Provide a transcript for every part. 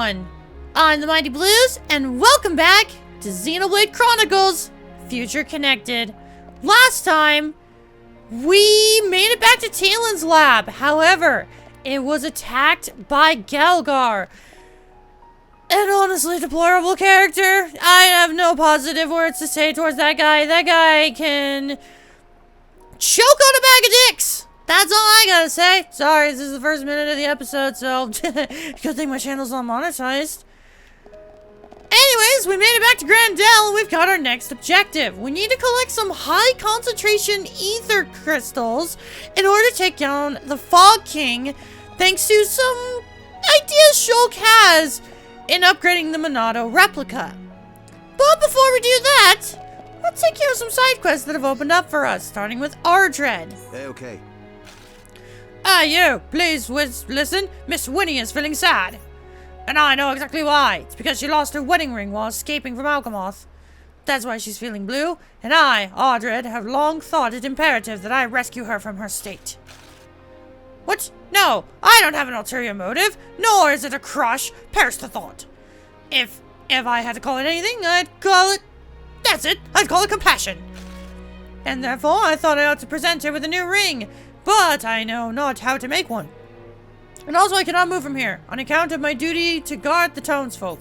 everyone! I'm the Mighty Blues, and welcome back to Xenoblade Chronicles, Future Connected. Last time, we made it back to Talon's lab. However, it was attacked by Gelgar. An honestly deplorable character. I have no positive words to say towards that guy. That guy can choke on a bag of dicks. That's all I gotta say. Sorry, this is the first minute of the episode, so good thing my channel's not monetized. Anyways, we made it back to Grandel, and we've got our next objective. We need to collect some high concentration ether crystals in order to take down the Fog King, thanks to some ideas Shulk has in upgrading the Monado replica. But before we do that, let's take care of some side quests that have opened up for us, starting with Ardred. Hey, okay. You, please listen. Miss Winnie is feeling sad. And I know exactly why. It's because she lost her wedding ring while escaping from Alcamoth. That's why she's feeling blue, and I, Ardred, have long thought it imperative that I rescue her from her state. What? No, I don't have an ulterior motive, nor is it a crush. Perish the thought. If I had to call it anything, I'd call it... That's it, I'd call it compassion. And therefore, I thought I ought to present her with a new ring, but I know not how to make one. And also, I cannot move from here, on account of my duty to guard the townsfolk.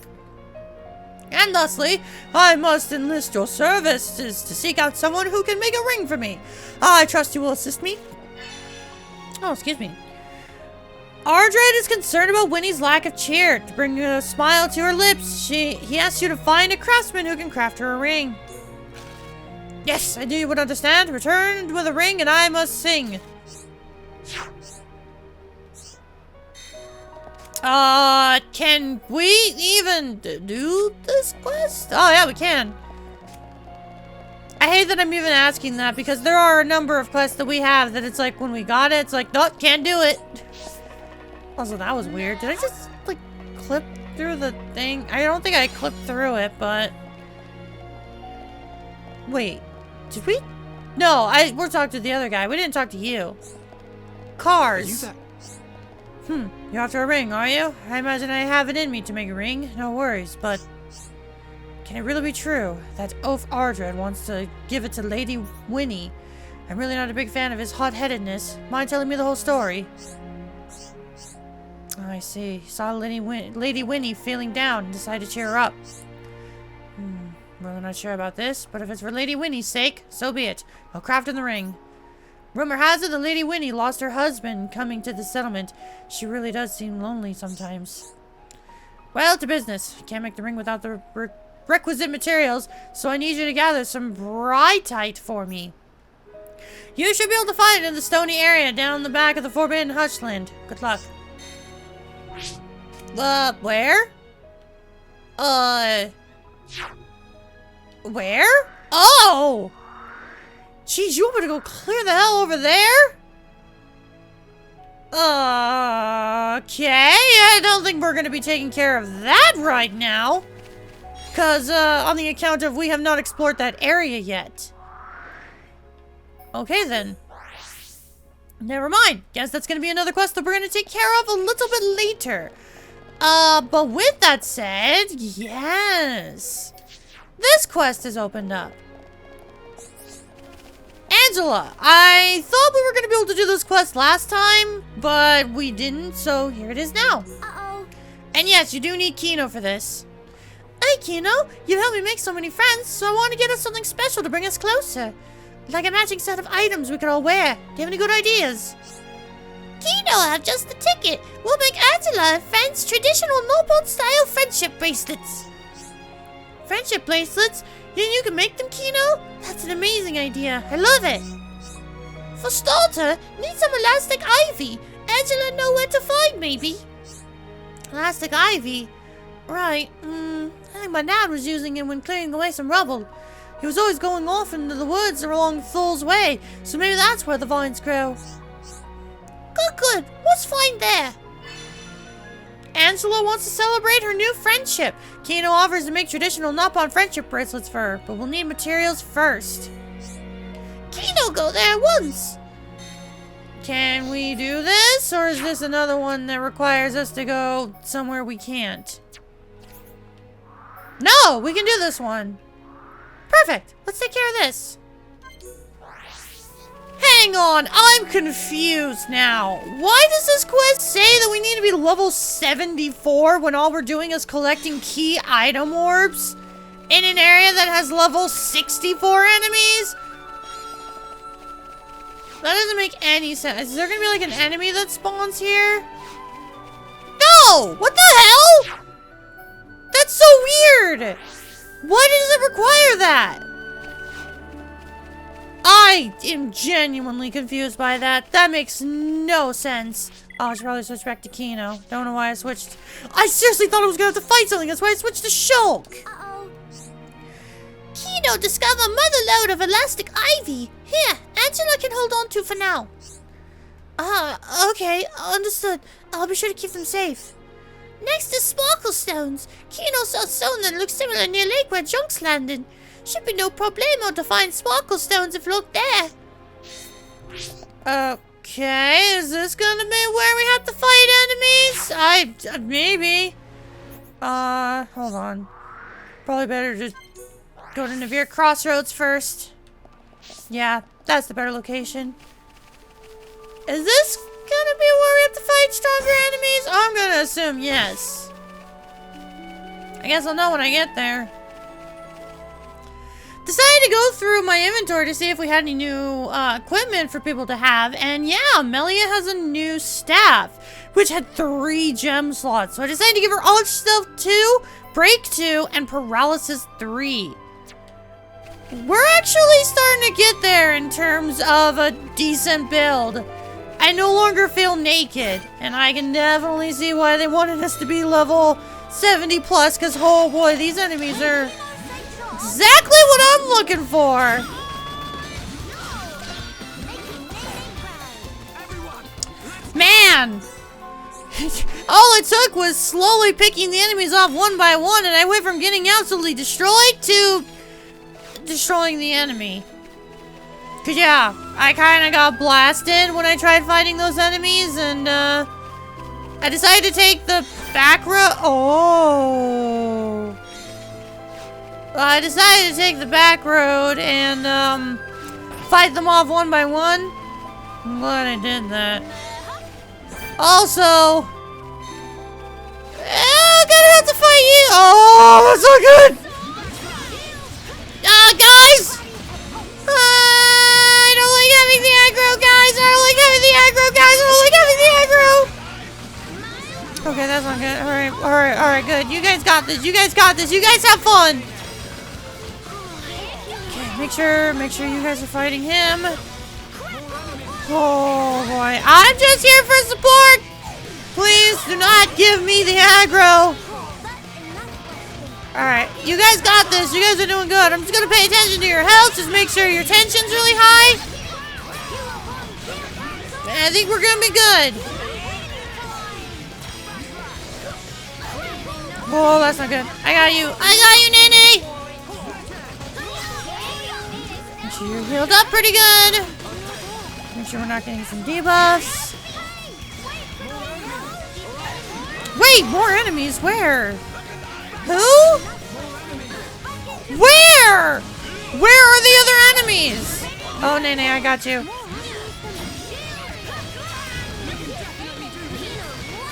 And thusly, I must enlist your services to seek out someone who can make a ring for me. I trust you will assist me. Oh, excuse me. Ardred is concerned about Winnie's lack of cheer. To bring a smile to her lips, he asks you to find a craftsman who can craft her a ring. Yes, I knew you would understand. Return with a ring and I must sing. Can we even do this quest? Oh, yeah, we can. I hate that I'm even asking that because there are a number of quests that we have that it's like when we got it, it's like, nope, can't do it. Also, that was weird. Did I just, like, clip through the thing? I don't think I clipped through it, but... Wait. Did we? No, we're talking to the other guy. We didn't talk to you. Cars. You're after a ring, are you? I imagine I have it in me to make a ring. No worries, but... Can it really be true that Oaf Ardred wants to give it to Lady Winnie? I'm really not a big fan of his hot-headedness. Mind telling me the whole story? Oh, I see. Saw Lady Winnie feeling down and decided to cheer her up. Really not sure about this, but if it's for Lady Winnie's sake, so be it. I'll craft in the ring. Rumor has it that Lady Winnie lost her husband coming to the settlement. She really does seem lonely sometimes. Well, to business. Can't make the ring without the requisite materials, so I need you to gather some brightite for me. You should be able to find it in the stony area down the back of the Forbidden Hushland. Good luck. Where? Where? Oh! Jeez, you want me to go clear the hell over there? Okay, I don't think we're gonna be taking care of that right now. Cause, on the account of we have not explored that area yet. Okay then. Never mind. Guess that's gonna be another quest that we're gonna take care of a little bit later. But with that said, yes. This quest is opened up. Angela, I thought we were going to be able to do this quest last time, but we didn't, so here it is now. Uh-oh. And yes, you do need Kino for this. Hey, Kino, you helped me make so many friends, so I want to get us something special to bring us closer. Like a matching set of items we could all wear. Do you have any good ideas? Kino, I have just the ticket. We'll make Angela and friends traditional Nobon-style friendship bracelets. Friendship bracelets? You can make them, Kino? That's an amazing idea. I love it. For starter, need some elastic ivy. Angela know where to find, maybe. Elastic ivy? Right. I think my dad was using it when clearing away some rubble. He was always going off into the woods along Thul's Way, so maybe that's where the vines grow. Good. What's find there? Angela wants to celebrate her new friendship. Kino offers to make traditional Nopon friendship bracelets for her, but we'll need materials first. Kino go there once. Can we do this? Or is this another one that requires us to go somewhere we can't? No, we can do this one. Perfect. Let's take care of this. Hang on, I'm confused now. Why does this quest say that we need to be level 74 when all we're doing is collecting key item orbs in an area that has level 64 enemies? That doesn't make any sense. Is there gonna be like an enemy that spawns here? No! What the hell? That's so weird! Why does it require that? I am genuinely confused by that. That makes no sense. Oh, I should probably switch back to Kino. Don't know why I switched. I seriously thought I was gonna have to fight something. That's why I switched to Shulk. Uh-oh. Kino discovered a mother load of elastic ivy. Here, Angela can hold on to for now. Okay, understood. I'll be sure to keep them safe. Next is Sparkle Stones. Kino saw a stone that looks similar near lake where Junks landed. Should be no problemo to find Sparkle Stones if you look there. Okay, is this gonna be where we have to fight enemies? Maybe. Hold on. Probably better just go to Navir Crossroads first. Yeah, that's the better location. Is this gonna be where we have to fight stronger enemies? I'm gonna assume yes. I guess I'll know when I get there. Decided to go through my inventory to see if we had any new equipment for people to have, and yeah, Melia has a new staff, which had 3 gem slots, so I decided to give her all stuff 2, break 2, and paralysis 3. We're actually starting to get there in terms of a decent build. I no longer feel naked, and I can definitely see why they wanted us to be level 70 plus, because oh boy, these enemies are exactly what I'm looking for. Man, all it took was slowly picking the enemies off one by one, and I went from getting absolutely destroyed to destroying the enemy. Cause yeah, I kind of got blasted when I tried fighting those enemies, and I decided to take the back road. Oh. I decided to take the back road and fight them off one by one. I'm glad I did that. Also, I'm gonna have to fight you. Oh, that's so good. Guys, I don't like having the aggro, guys. I don't like having the aggro, guys. I don't like having the aggro. Okay, that's not good. All right, good. You guys got this. You guys got this. You guys have fun. Make sure you guys are fighting him. Oh boy, I'm just here for support. Please do not give me the aggro. Alright, you guys got this. You guys are doing good. I'm just gonna pay attention to your health. Just make sure your tension's really high. And I think we're gonna be good. Oh, that's not good. I got you. I got you, Nene. Make sure you're healed up pretty good. Make sure we're not getting some debuffs. Wait, more enemies? Where? Who? Where? Where are the other enemies? Oh, Nene, I got you.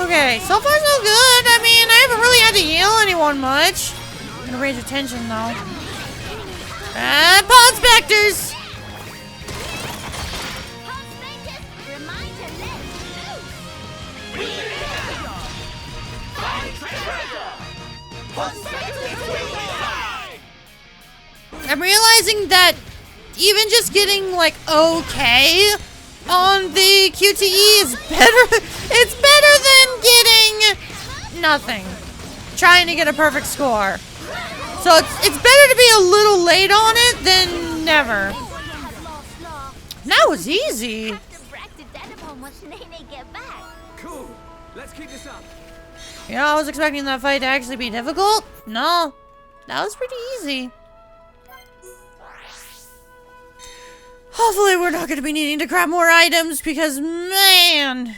Okay, so far so good. I mean, I haven't really had to heal anyone much. I'm gonna raise your tension, though. And Pod Specters! I'm realizing that even just getting, like, okay on the QTE is better. It's better than getting nothing. Trying to get a perfect score. So it's better to be a little late on it than never. That was easy. Cool. Let's keep this up. You know, I was expecting that fight to actually be difficult. No, that was pretty easy. Hopefully we're not going to be needing to grab more items because, man,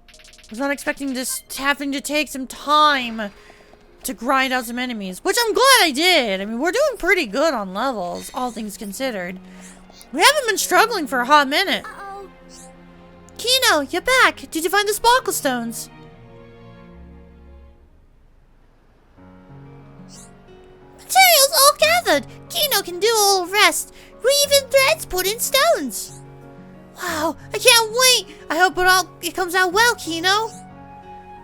I was not expecting this having to take some time to grind out some enemies, which I'm glad I did. I mean, we're doing pretty good on levels, all things considered. We haven't been struggling for a hot minute. Uh-oh. Kino, you're back. Did you find the sparkle stones? Materials all gathered. Kino can do all the rest. Weave in threads, put in stones. Wow, I can't wait. I hope it comes out well, Kino.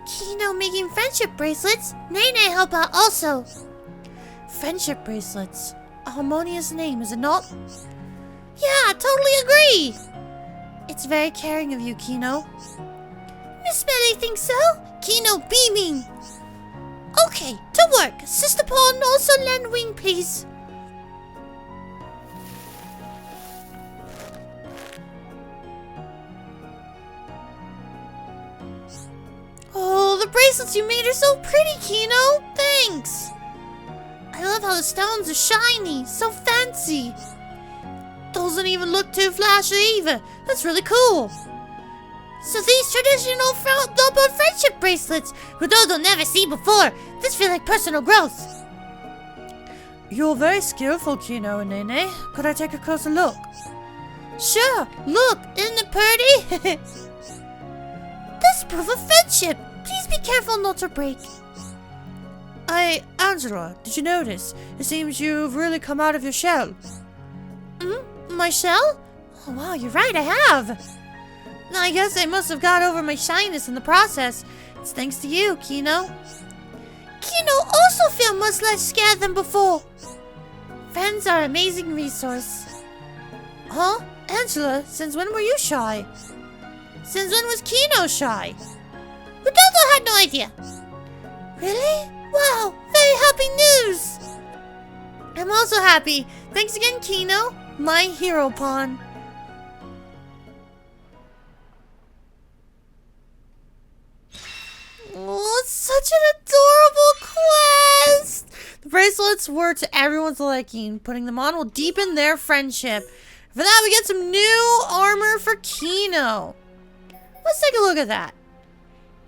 Kino making friendship bracelets. Nene help out also. Friendship bracelets. A harmonious name, is it not? Yeah, totally agree. It's very caring of you, Kino. Miss Melia thinks so. Kino beaming. Okay, to work. Sister Pawn also lend wing, please. Oh, the bracelets you made are so pretty, Kino. Thanks. I love how the stones are shiny, so fancy. Doesn't even look too flashy either. That's really cool. So these traditional double friendship bracelets, although they'll never see before, this feel like personal growth. You're very skillful, Kino and Nene. Could I take a closer look? Sure. Look, isn't it pretty? That's proof of friendship. Please be careful not to break. Angela, did you notice? It seems you've really come out of your shell. My shell? Oh, wow, you're right, I have. I guess I must have got over my shyness in the process. It's thanks to you, Kino. Kino also feel much less scared than before. Friends are an amazing resource. Huh? Angela, since when were you shy? Since when was Kino shy? Rodolfo had no idea. Really? Wow, very happy news. I'm also happy. Thanks again, Kino. My hero pawn. Oh, it's such an adorable quest! The bracelets were to everyone's liking. Putting them on will deepen their friendship. For that, we get some new armor for Kino. Let's take a look at that.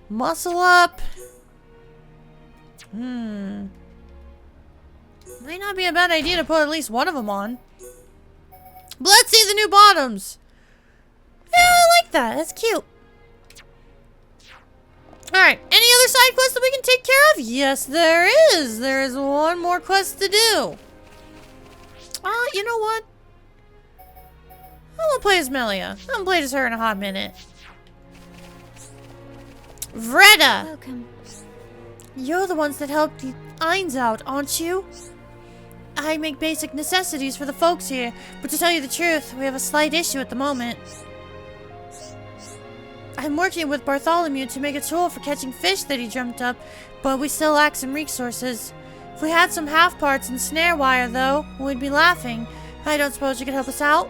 Muscle up. Might not be a bad idea to put at least one of them on. But let's see the new bottoms. Yeah, I like that. That's cute. Alright, any other side quests that we can take care of? Yes, there is. There is one more quest to do. You know what? I want to play as Melia. I haven't played as her in a hot minute. Vreda! Welcome. You're the ones that helped the Eins out, aren't you? I make basic necessities for the folks here, but to tell you the truth, we have a slight issue at the moment. I'm working with Bartholomew to make a tool for catching fish that he dreamt up, but we still lack some resources. If we had some half parts and snare wire, though, we'd be laughing. I don't suppose you could help us out?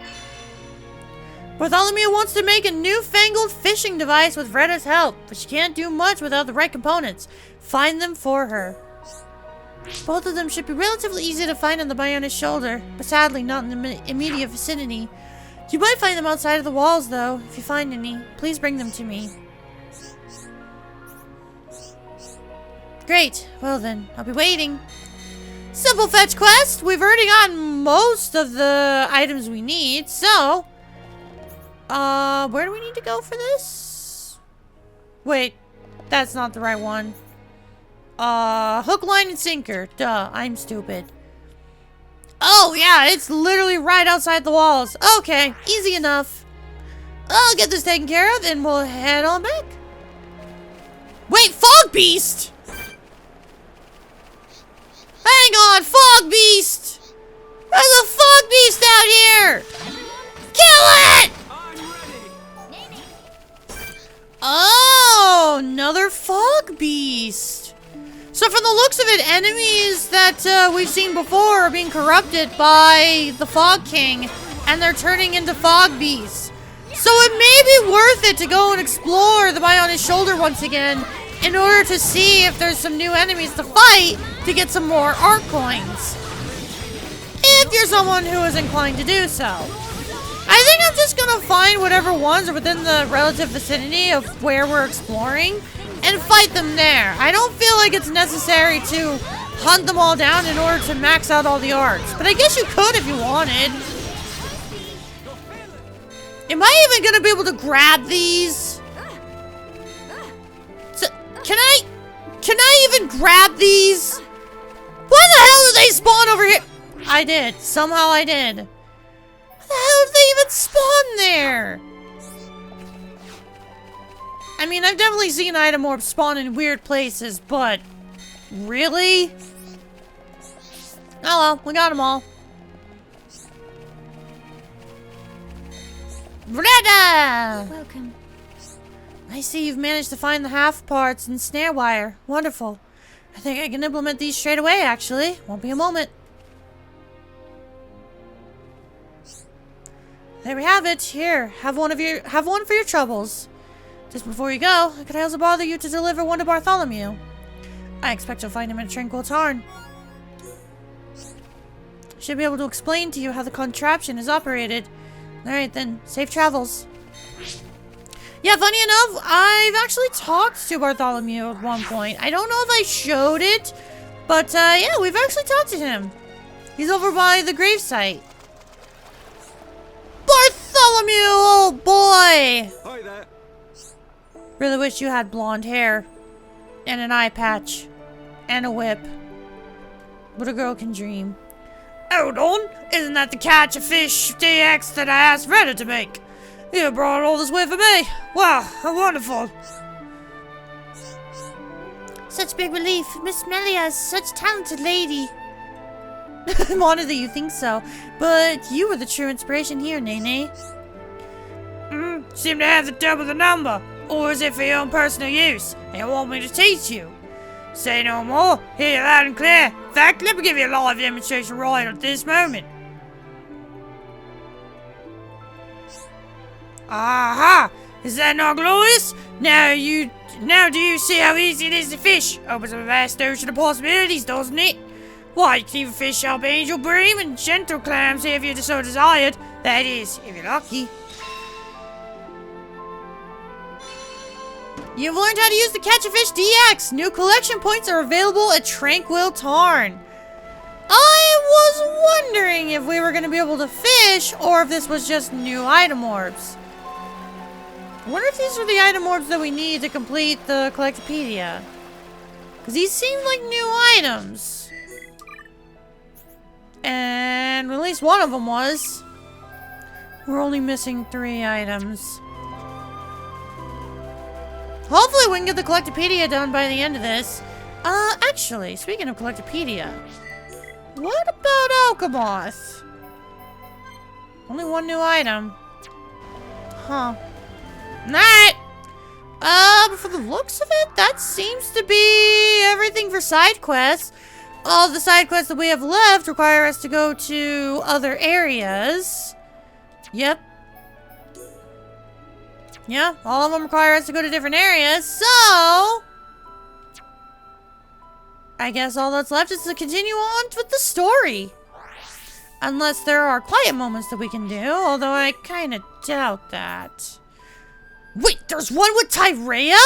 Bartholomew wants to make a newfangled fishing device with Vreda's help, but she can't do much without the right components. Find them for her. Both of them should be relatively easy to find on the Bionis shoulder, but sadly not in the immediate vicinity. You might find them outside of the walls, though. If you find any, please bring them to me. Great. Well then, I'll be waiting. Simple fetch quest. We've already gotten most of the items we need, so... where do we need to go for this? Wait, that's not the right one. Hook, line, and sinker. Duh, I'm stupid. Oh, yeah, it's literally right outside the walls. Okay, easy enough. I'll get this taken care of, and we'll head on back. Wait, Fog Beast! Hang on, Fog Beast! There's a Fog Beast out here! Kill it! I'm ready. Oh, another Fog Beast. So from the looks of it, enemies that we've seen before are being corrupted by the Fog King, and they're turning into Fog Beasts. So it may be worth it to go and explore the Bionis shoulder once again in order to see if there's some new enemies to fight to get some more art coins. If if you're someone who is inclined to do so. I think I'm just gonna find whatever ones are within the relative vicinity of where we're exploring and fight them there. I don't feel like it's necessary to hunt them all down in order to max out all the arts, but I guess you could if you wanted. Am I even gonna be able to grab these? So, can I even grab these? Why the hell did they spawn over here? I did. Somehow I did. How the hell did they even spawn there? I mean, I've definitely seen item orbs spawn in weird places, but really? Oh well, we got them all. Reda! Welcome. I see you've managed to find the half parts and snare wire. Wonderful. I think I can implement these straight away, actually. Won't be a moment. There we have it. Here, have one for your troubles. Just before you go, could I also bother you to deliver one to Bartholomew? I expect you'll find him in a tranquil tarn. Should be able to explain to you how the contraption is operated. Alright then, safe travels. Yeah, funny enough, I've actually talked to Bartholomew at one point. I don't know if I showed it, but yeah, we've actually talked to him. He's over by the gravesite. Bartholomew, oh boy! Hi there. Really wish you had blonde hair, and an eye patch, and a whip. But a girl can dream. Hold on, isn't that the catch a fish DX that I asked Reda to make? You brought all this way for me. Wow, how wonderful. Such big relief. Miss Melia is such a talented lady. I'm honored that you think so, but you were the true inspiration here, Nene. Seem to have the double the number. Or is it for your own personal use, and you want me to teach you? Say no more, hear you loud and clear. In fact, let me give you a live demonstration right at this moment. Aha! Is that not glorious? Now do you see how easy it is to fish? Opens up a vast ocean of possibilities, doesn't it? Why, you can even fish up angel bream and gentle clams if you're so desired. That is, if you're lucky. You've learned how to use the Catch a Fish DX! New collection points are available at Tranquil Tarn. I was wondering if we were going to be able to fish, or if this was just new item orbs. I wonder if these are the item orbs that we need to complete the Collectopedia. Because these seem like new items. And at least one of them was. We're only missing 3 items. Hopefully we can get the Collectopedia done by the end of this. Actually, speaking of Collectopedia, what about Alcamoth? Only 1 new item. Huh. Alright. But for the looks of it, that seems to be everything for side quests. All the side quests that we have left require us to go to other areas. Yep. Yeah, all of them require us to go to different areas, so I guess all that's left is to continue on with the story. Unless there are quiet moments that we can do, although I kind of doubt that. Wait, there's one with Tyrea?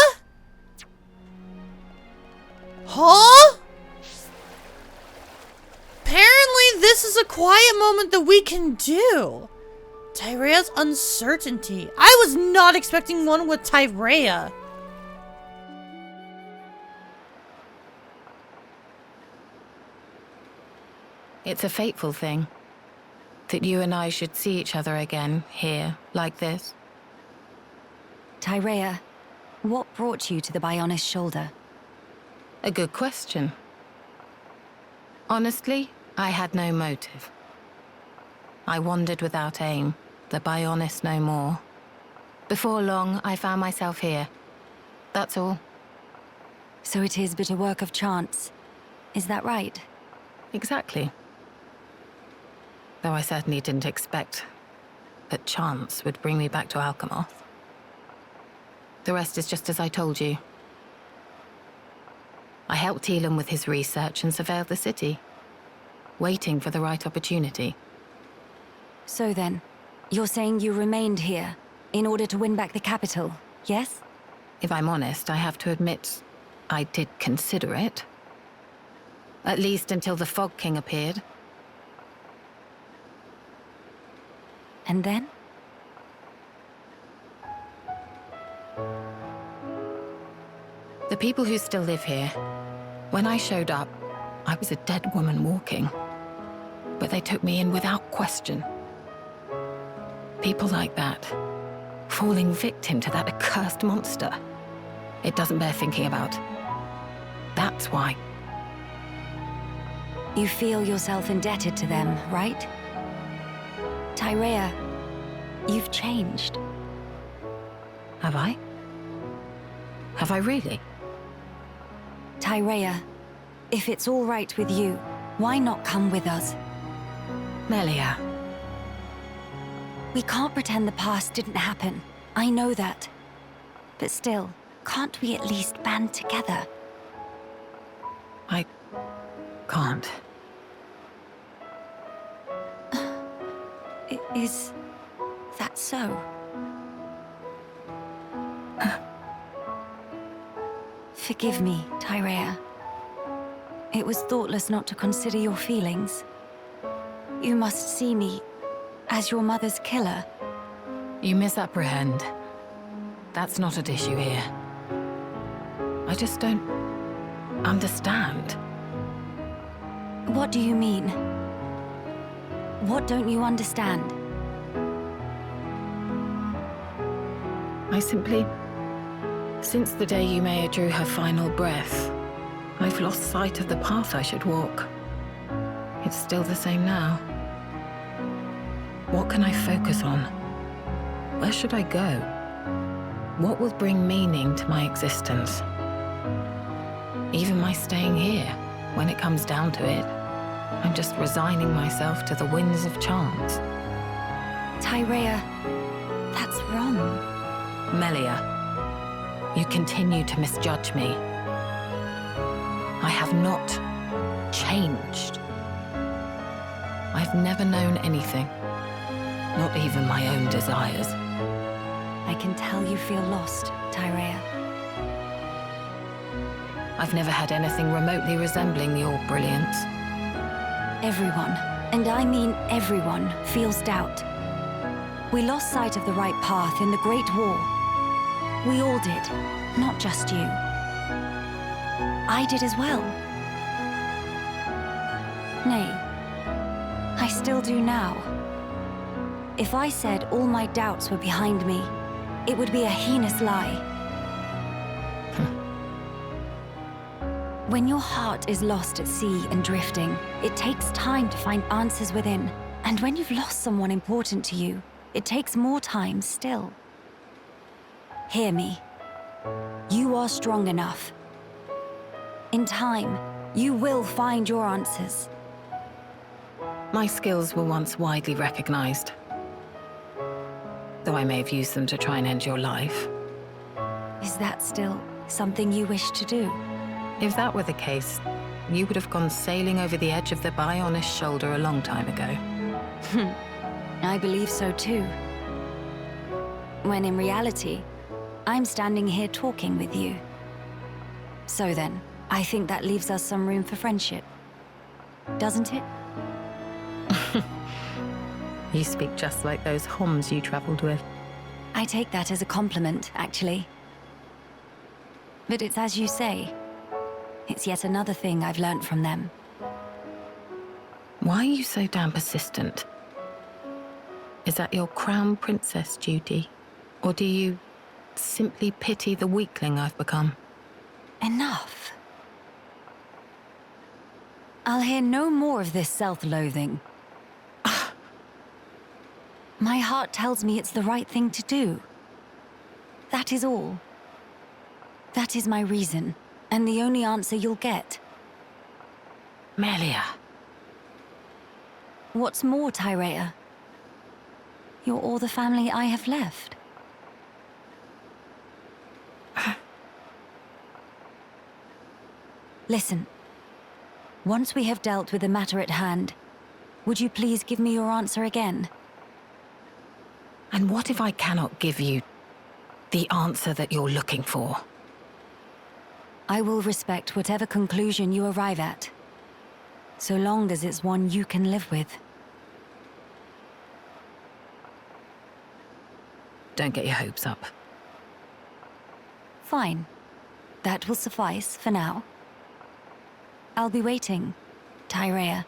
Huh? Apparently this is a quiet moment that we can do. Tyrea's uncertainty. I was not expecting one with Tyrea. It's a fateful thing that you and I should see each other again here, like this. Tyrea, what brought you to the Bionis shoulder? A good question. Honestly, I had no motive. I wandered without aim, the Bionis no more. Before long, I found myself here. That's all. So it is but a work of chance. Is that right? Exactly. Though I certainly didn't expect that chance would bring me back to Alcamoth. The rest is just as I told you. I helped Elam with his research and surveilled the city. waiting for the right opportunity. So then, you're saying you remained here in order to win back the capital, yes? If I'm honest, I have to admit, I did consider it. At least until the Fog King appeared. And then? The people who still live here, when I showed up, I was a dead woman walking. But they took me in without question. People like that, falling victim to that accursed monster. It doesn't bear thinking about. That's why. You feel yourself indebted to them, right? Tyrea, you've changed. Have I? Have I really? Tyrea, if it's all right with you, why not come with us? Melia. We can't pretend the past didn't happen. I know that. But still, can't we at least band together? I can't. Is that so? Forgive me, Tyrea. It was thoughtless not to consider your feelings. You must see me as your mother's killer. You misapprehend. That's not at issue here. I just don't understand. What do you mean? What don't you understand? I simply... Since the day Yumea drew her final breath, I've lost sight of the path I should walk. It's still the same now. What can I focus on? Where should I go? What will bring meaning to my existence? Even my staying here, when it comes down to it, I'm just resigning myself to the winds of chance. Tyrea, that's wrong. Melia, you continue to misjudge me. I have not changed. I've never known anything, not even my own desires. I can tell you feel lost, Tyrea. I've never had anything remotely resembling your brilliance. Everyone, and I mean everyone, feels doubt. We lost sight of the right path in the Great War. We all did, not just you. I did as well. Nay, I still do now. If I said all my doubts were behind me, it would be a heinous lie. When your heart is lost at sea and drifting, it takes time to find answers within. And when you've lost someone important to you, it takes more time still. Hear me. You are strong enough. In time, you will find your answers. My skills were once widely recognized, though I may have used them to try and end your life. Is that still something you wish to do? If that were the case, you would have gone sailing over the edge of the Bionis shoulder a long time ago. I believe so too. When in reality, I'm standing here talking with you. So then, I think that leaves us some room for friendship. Doesn't it? You speak just like those Homs you traveled with. I take that as a compliment, actually. But it's as you say. It's yet another thing I've learnt from them. Why are you so damn persistent? Is that your crown princess duty? Or do you simply pity the weakling I've become? Enough. I'll hear no more of this self-loathing. My heart tells me it's the right thing to do. That is all. That is my reason, and the only answer you'll get. Melia. What's more, Tyrea? You're all the family I have left. Listen. Once we have dealt with the matter at hand, would you please give me your answer again? And what if I cannot give you the answer that you're looking for? I will respect whatever conclusion you arrive at, so long as it's one you can live with. Don't get your hopes up. Fine. That will suffice for now. I'll be waiting, Tyrea.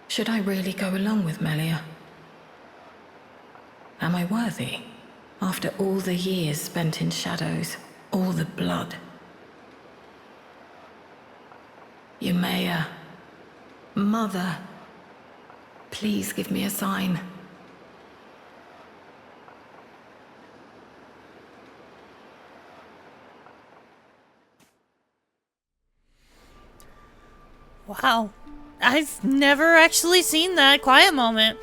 Should I really go along with Melia? Am I worthy? After all the years spent in shadows, all the blood. Yumea, Mother, please give me a sign. Wow. I've never actually seen that quiet moment.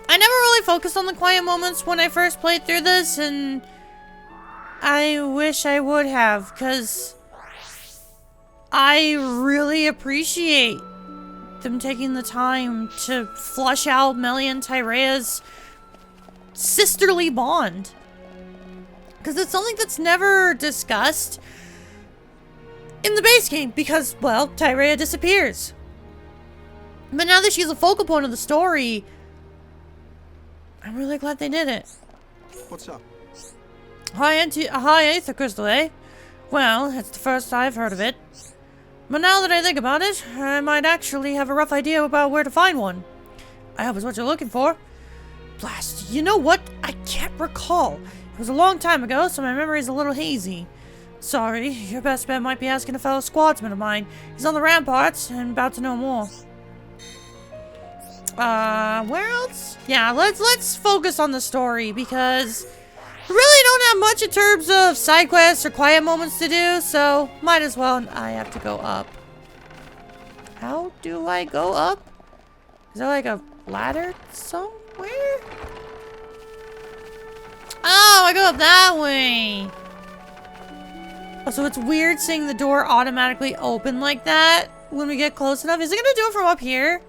I never really focused on the quiet moments when I first played through this, and I wish I would have, because I really appreciate them taking the time to flush out Melia and Tyrea's sisterly bond. Because it's something that's never discussed in the base game, because, well, Tyrea disappears. But now that she's a focal point of the story, I'm really glad they did it. What's up? High Entia crystal, eh? Well, it's the first I've heard of it. But now that I think about it, I might actually have a rough idea about where to find one. I hope it's what you're looking for. Blast, you know what? I can't recall. It was a long time ago, so my memory's a little hazy. Sorry, your best bet might be asking a fellow squadsman of mine. He's on the ramparts and about to know more. Where else? Yeah, let's focus on the story, because we really don't have much in terms of side quests or quiet moments to do, so might as well. I have to go up. How do I go up? Is there like a ladder somewhere? Oh, I go up that way. Oh, so it's weird seeing the door automatically open like that when we get close enough. Is it gonna do it from up here?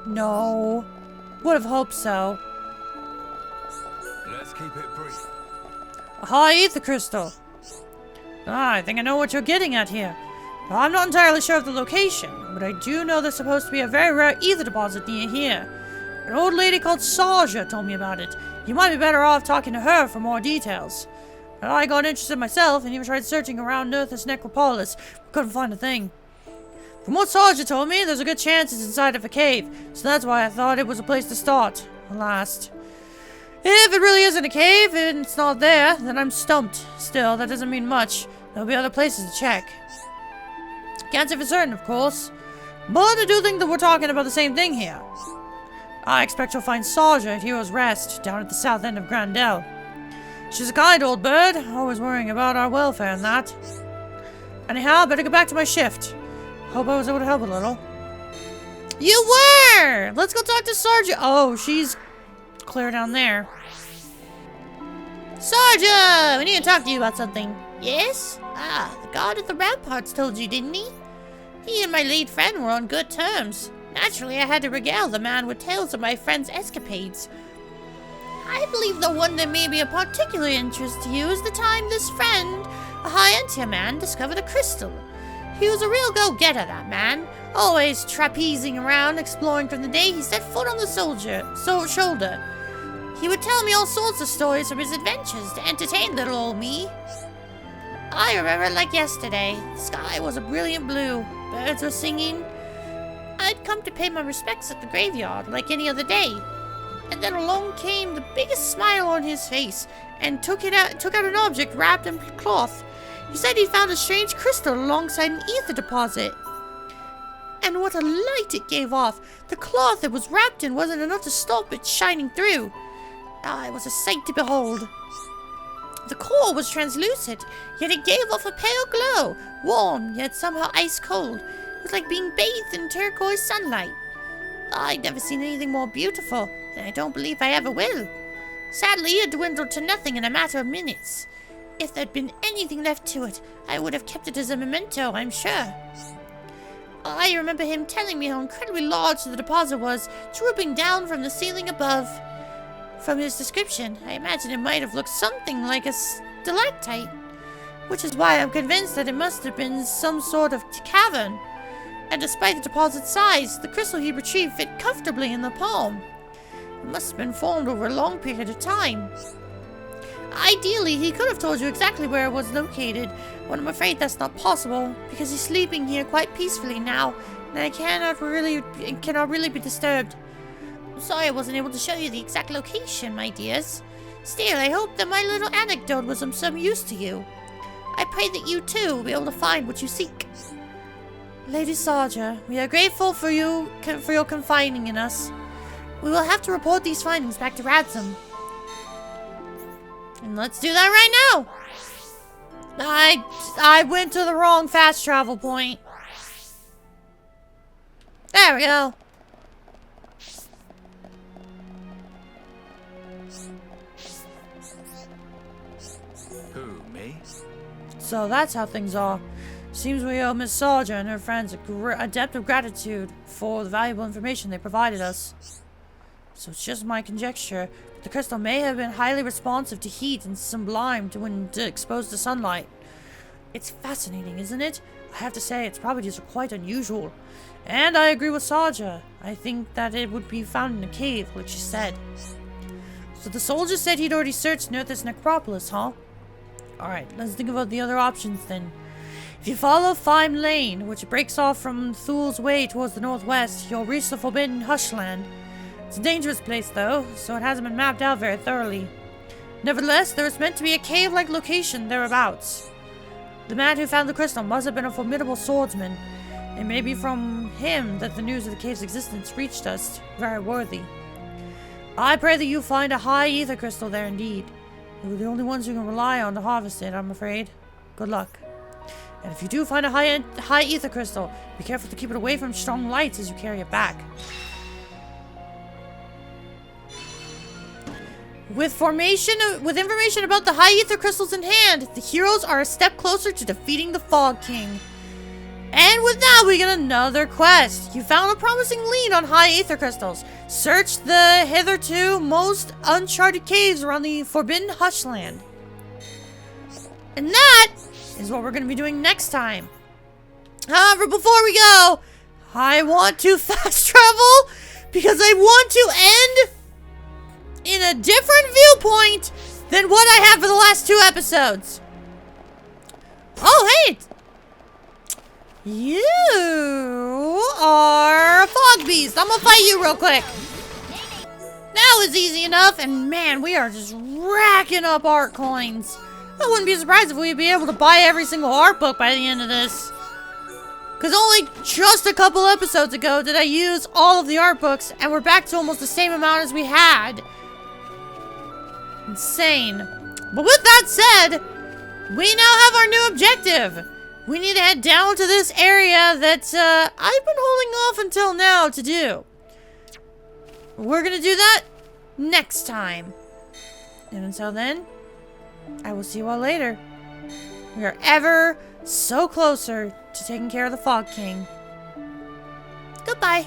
No. Would have hoped so. Let's keep it brief. A high ether crystal. I think I know what you're getting at here. Well, I'm not entirely sure of the location, but I do know there's supposed to be a very rare ether deposit near here. An old lady called Sarja told me about it. You might be better off talking to her for more details. But I got interested myself and even tried searching around Nurthus Necropolis, but couldn't find a thing. From what Sarja told me, there's a good chance it's inside of a cave, so that's why I thought it was a place to start. Alas. If it really isn't a cave and it's not there, then I'm stumped. Still, that doesn't mean much. There'll be other places to check. Can't say for certain, of course. But I do think that we're talking about the same thing here. I expect you'll find Sarja at Hero's Rest, down at the south end of Grandel. She's a kind old bird, always worrying about our welfare and that. Anyhow, better get back to my shift. Hope I was able to help a little. You were! Let's go talk to Sarja. Oh, she's clear down there. Sarja! We need to talk to you about something. Yes? Ah, the god of the ramparts told you, didn't he? He and my late friend were on good terms. Naturally, I had to regale the man with tales of my friend's escapades. I believe the one that may be of particular interest to you is the time this friend, a High Entia man, discovered a crystal. He was a real go-getter, that man. Always trapezing around, exploring from the day he set foot on the shoulder. He would tell me all sorts of stories from his adventures to entertain little old me. I remember it like yesterday. The sky was a brilliant blue. Birds were singing. I'd come to pay my respects at the graveyard like any other day. And then along came the biggest smile on his face and took out an object wrapped in cloth. He said he found a strange crystal alongside an ether deposit. And what a light it gave off. The cloth it was wrapped in wasn't enough to stop it shining through. Ah, it was a sight to behold. The core was translucent, yet it gave off a pale glow, warm, yet somehow ice cold. was like being bathed in turquoise sunlight. I'd never seen anything more beautiful, and I don't believe I ever will. Sadly, it dwindled to nothing in a matter of minutes. If there'd been anything left to it, I would have kept it as a memento, I'm sure. I remember him telling me how incredibly large the deposit was, drooping down from the ceiling above. From his description, I imagine it might have looked something like a stalactite, which is why I'm convinced that it must have been some sort of cavern. And despite the deposit's size, the crystal he retrieved fit comfortably in the palm. It must have been formed over a long period of time. Ideally, he could have told you exactly where it was located, but I'm afraid that's not possible, because he's sleeping here quite peacefully now, and I cannot really be disturbed. I'm sorry I wasn't able to show you the exact location, my dears. Still, I hope that my little anecdote was of some use to you. I pray that you, too, will be able to find what you seek. Lady Sarja, we are grateful for your confiding in us. We will have to report these findings back to Ransom. And let's do that right now. I went to the wrong fast travel point. There we go. Who, me? So that's how things are. Seems we owe Miss Sarja and her friends a debt of gratitude for the valuable information they provided us. So it's just my conjecture, but the crystal may have been highly responsive to heat and sublimed when exposed to sunlight. It's fascinating, isn't it? I have to say, it's probably just quite unusual. And I agree with Sarja. I think that it would be found in a cave, like she said. So the soldier said he'd already searched near this necropolis, huh? Alright, let's think about the other options then. If you follow Fime Lane, which breaks off from Thul's Way towards the northwest, you'll reach the forbidden Hushland. It's a dangerous place though, so it hasn't been mapped out very thoroughly. Nevertheless, there is meant to be a cave-like location thereabouts. The man who found the crystal must have been a formidable swordsman. It may be from him that the news of the cave's existence reached us. Very worthy. I pray that you find a high ether crystal there indeed. We're the only ones who can rely on to harvest it, I'm afraid. Good luck. And if you do find a high ether crystal, be careful to keep it away from strong lights as you carry it back. With information about the high ether crystals in hand, the heroes are a step closer to defeating the Fog King. And with that, we get another quest. You found a promising lead on high ether crystals. Search the hitherto most uncharted caves around the Forbidden Hushland. And that is what we're going to be doing next time. However, before we go, I want to fast travel because I want to end in a different viewpoint than what I have for the last 2 episodes. Oh, hey! You are a fog beast. I'm gonna fight you real quick. That was easy enough, and man, we are just racking up art coins. I wouldn't be surprised if we'd be able to buy every single art book by the end of this. Because only just a couple episodes ago did I use all of the art books, and we're back to almost the same amount as we had. Insane. But with that said, we now have our new objective. We need to head down to this area that I've been holding off until now to do. We're going to do that next time. And until then, I will see you all later. We are ever so closer to taking care of the Fog King. Goodbye.